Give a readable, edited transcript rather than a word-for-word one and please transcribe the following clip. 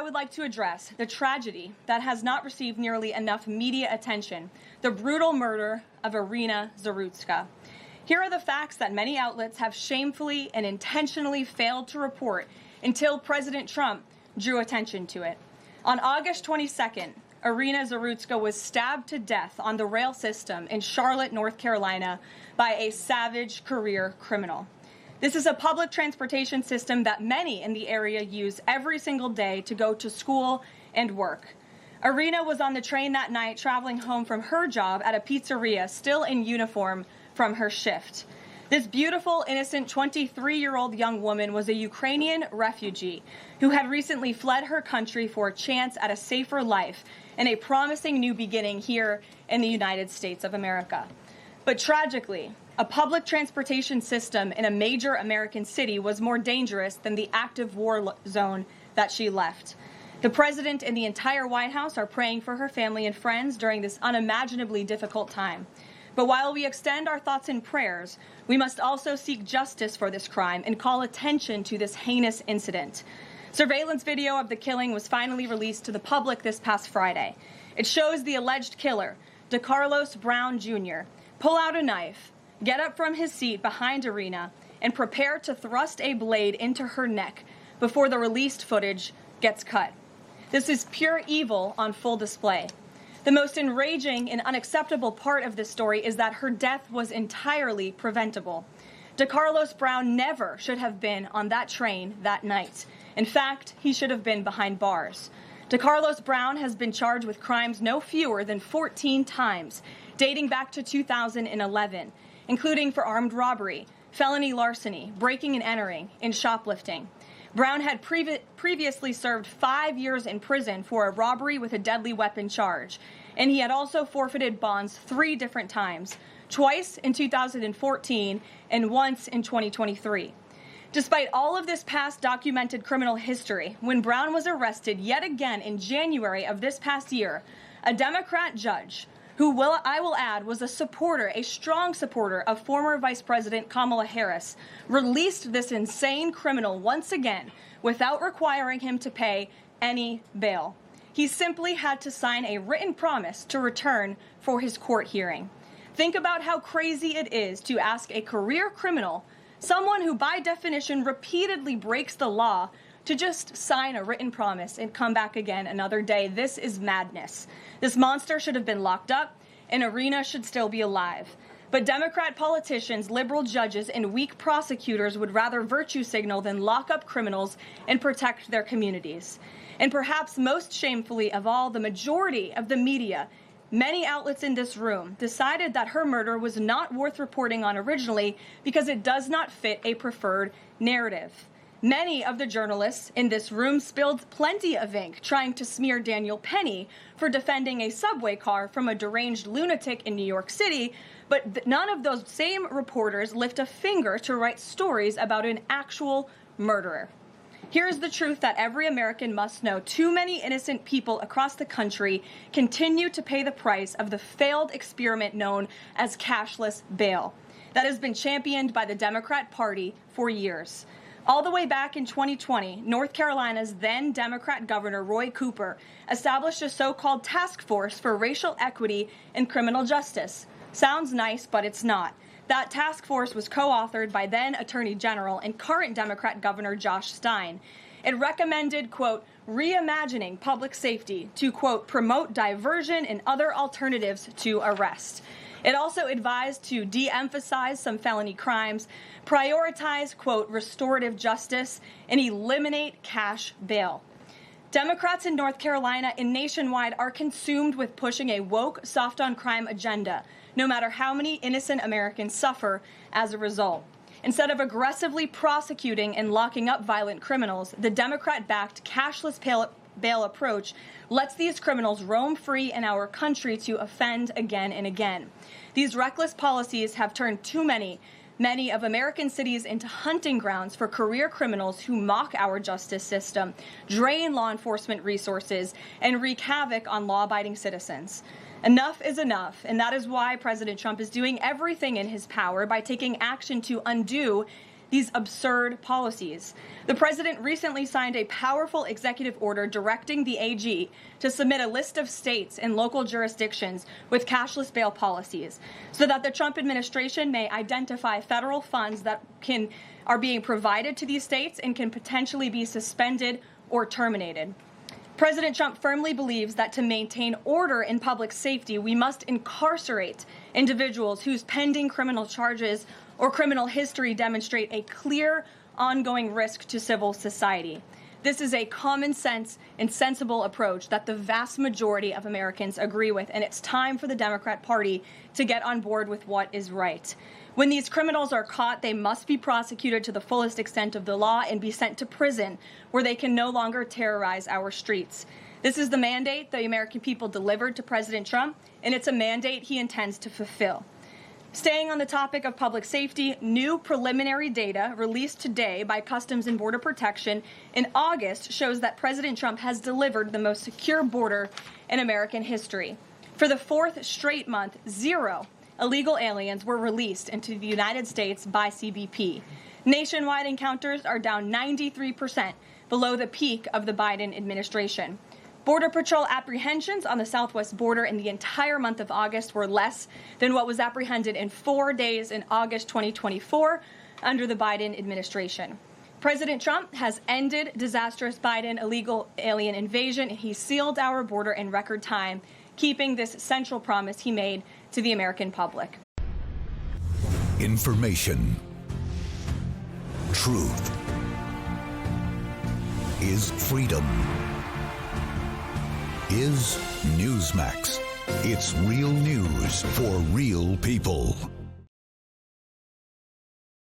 would like to address the tragedy that has not received nearly enough media attention, the brutal murder of Irina Zarutska. Here are the facts that many outlets have shamefully and intentionally failed to report until President Trump drew attention to it. On August 22nd, Irina Zarutska was stabbed to death on the rail system in Charlotte, North Carolina, by a savage career criminal. This is a public transportation system that many in the area use every single day to go to school and work. Irina was on the train that night traveling home from her job at a pizzeria, still in uniform from her shift. This beautiful, innocent 23-year-old young woman was a Ukrainian refugee who had recently fled her country for a chance at a safer life and a promising new beginning here in the United States of America. But tragically, a public transportation system in a major American city was more dangerous than the active war zone that she left. The president and the entire White House are praying for her family and friends during this unimaginably difficult time. But while we extend our thoughts and prayers, we must also seek justice for this crime and call attention to this heinous incident. Surveillance video of the killing was finally released to the public this past Friday. It shows the alleged killer, DeCarlos Brown Jr., pull out a knife, get up from his seat behind Irina, and prepare to thrust a blade into her neck before the released footage gets cut. This is pure evil on full display. The most enraging and unacceptable part of this story is that her death was entirely preventable. DeCarlos Brown never should have been on that train that night. In fact, he should have been behind bars. DeCarlos Brown has been charged with crimes no fewer than 14 times, dating back to 2011, including for armed robbery, felony larceny, breaking and entering, and shoplifting. Brown had previously served 5 years in prison for a robbery with a deadly weapon charge, and he had also forfeited bonds 3 different times, twice in 2014 and once in 2023. Despite all of this past documented criminal history, when Brown was arrested yet again in January of this past year, a Democrat judge, who I will add was a strong supporter of former Vice President Kamala Harris, released this insane criminal once again without requiring him to pay any bail. He simply had to sign a written promise to return for his court hearing. Think about how crazy it is to ask a career criminal, someone who by definition repeatedly breaks the law, to just sign a written promise and come back again another day. This is madness. This monster should have been locked up, and Irina should still be alive. But Democrat politicians, liberal judges, and weak prosecutors would rather virtue signal than lock up criminals and protect their communities. And perhaps most shamefully of all, the majority of the media, many outlets in this room, decided that her murder was not worth reporting on originally because it does not fit a preferred narrative. Many of the journalists in this room spilled plenty of ink trying to smear Daniel Penny for defending a subway car from a deranged lunatic in New York City, but none of those same reporters lift a finger to write stories about an actual murderer. Here's the truth that every American must know. Too many innocent people across the country continue to pay the price of the failed experiment known as cashless bail that has been championed by the Democrat Party for years. All the way back in 2020, North Carolina's then Democrat Governor Roy Cooper established a so-called task force for racial equity and criminal justice. Sounds nice, but it's not. That task force was co-authored by then Attorney General and current Democrat Governor Josh Stein. It recommended, quote, reimagining public safety to, quote, promote diversion and other alternatives to arrest. It also advised to de-emphasize some felony crimes, prioritize, quote, restorative justice, and eliminate cash bail. Democrats in North Carolina and nationwide are consumed with pushing a woke, soft-on-crime agenda, no matter how many innocent Americans suffer as a result. Instead of aggressively prosecuting and locking up violent criminals, the Democrat-backed cashless bail approach lets these criminals roam free in our country to offend again and again. These reckless policies have turned too many of American cities into hunting grounds for career criminals who mock our justice system, drain law enforcement resources, and wreak havoc on law-abiding citizens. Enough is enough, and that is why President Trump is doing everything in his power by taking action to undo these absurd policies. The president recently signed a powerful executive order directing the AG to submit a list of states and local jurisdictions with cashless bail policies so that the Trump administration may identify federal funds that are being provided to these states and can potentially be suspended or terminated. President Trump firmly believes that to maintain order in public safety, we must incarcerate individuals whose pending criminal charges or criminal history demonstrate a clear, ongoing risk to civil society. This is a common sense and sensible approach that the vast majority of Americans agree with, and it's time for the Democrat Party to get on board with what is right. When these criminals are caught, they must be prosecuted to the fullest extent of the law and be sent to prison, where they can no longer terrorize our streets. This is the mandate the American people delivered to President Trump, and it's a mandate he intends to fulfill. Staying on the topic of public safety, new preliminary data released today by Customs and Border Protection in August shows that President Trump has delivered the most secure border in American history. For the fourth straight month, 0 illegal aliens were released into the United States by CBP. Nationwide encounters are down 93%, below the peak of the Biden administration. Border Patrol apprehensions on the southwest border in the entire month of August were less than what was apprehended in 4 days in August 2024 under the Biden administration. President Trump has ended disastrous Biden illegal alien invasion, and he sealed our border in record time, keeping this central promise he made to the American public. Information. Truth is freedom. Is Newsmax. It's real news for real people.